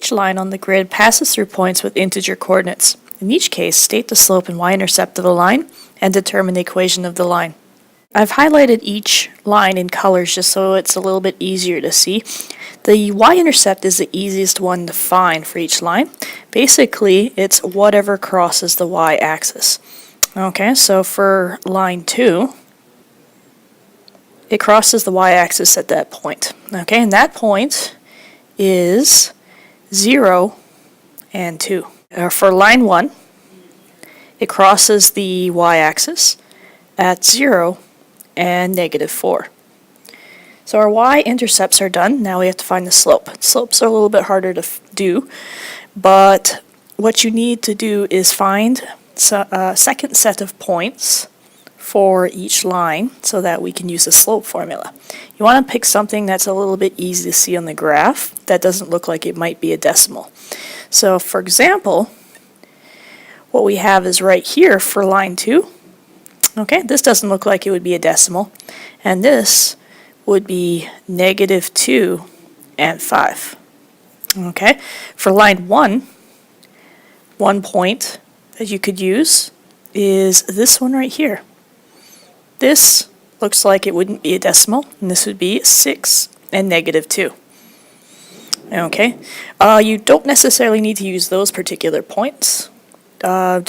Each line on the grid passes through points with integer coordinates. In each case, state the slope and y-intercept of the line and determine the equation of the line. I've highlighted each line in colors just so it's a little bit easier to see. The y-intercept is the easiest one to find for each line. Basically, it's whatever crosses the y-axis. Okay, so for line 2, it crosses the y-axis at that point. Okay, and that point is 0 and 2. For line 1, it crosses the y-axis at 0 and -4. So our y-intercepts are done. Now we have to find the slope. Slopes are a little bit harder to do, but what you need to do is find a second set of points for each line so that we can use the slope formula. You want to pick something that's a little bit easy to see on the graph that doesn't look like it might be a decimal. So for example, what we have is right here for line 2. Okay, this doesn't look like it would be a decimal, and this would be -2 and 5. Okay, for line 1, one point that you could use is this one right here. This looks like it wouldn't be a decimal, and this would be 6 and -2. Okay, you don't necessarily need to use those particular points,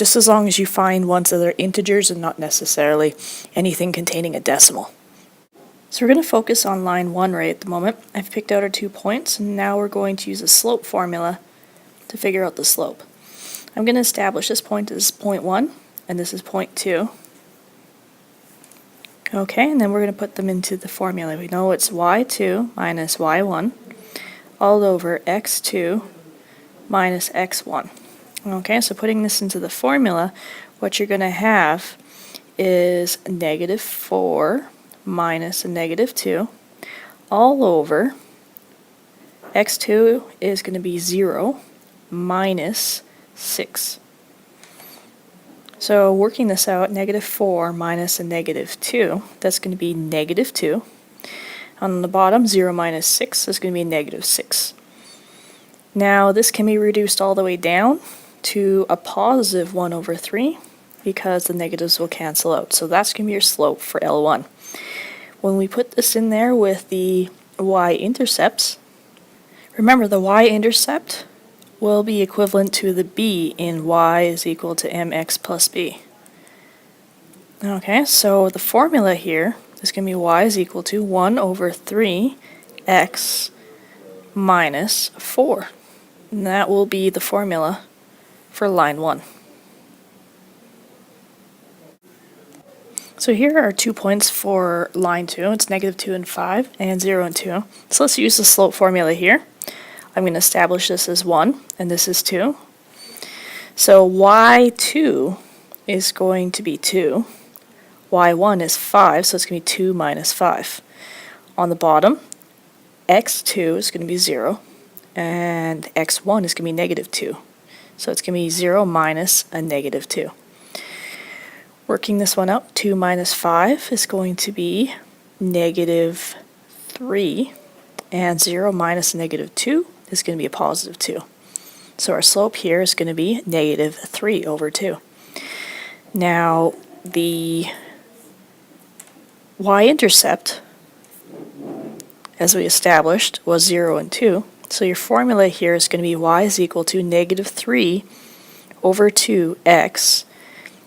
just as long as you find ones that are integers and not necessarily anything containing a decimal. So we're going to focus on line 1 right at the moment. I've picked out our 2 points, and now we're going to use a slope formula to figure out the slope. I'm going to establish this point as point 1, and this is point 2. Okay, and then we're going to put them into the formula. We know it's y2 minus y1 all over x2 minus x1. Okay, so putting this into the formula, what you're going to have is -4 minus a -2 all over x2 is going to be 0 minus 6. So working this out, -4 minus a -2, that's going to be -2. On the bottom, 0 minus 6 is going to be -6. Now this can be reduced all the way down to a positive 1 over 3 because the negatives will cancel out. So that's going to be your slope for L1. When we put this in there with the y-intercepts, remember the y-intercept will be equivalent to the b in y is equal to mx plus b. Okay, so the formula here is going to be y is equal to 1 over 3x minus 4. And that will be the formula for line 1. So here are 2 points for line 2. It's -2 and 5 and 0 and 2. So let's use the slope formula here. I'm going to establish this as 1 and this is 2. So y2 is going to be 2. y1 is 5, so it's going to be 2 minus 5. On the bottom, x2 is going to be 0 and x1 is going to be -2. So it's going to be 0 minus a -2. Working this one out, 2 minus 5 is going to be -3, and 0 minus a -2 is going to be a positive 2. So our slope here is going to be -3 over 2. Now the y-intercept, as we established, was 0 and 2. So your formula here is going to be y is equal to -3 over 2x,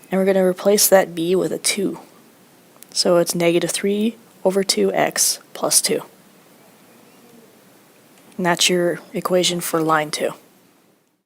and we're going to replace that b with a 2. So it's -3 over 2x plus 2. And that's your equation for line 2.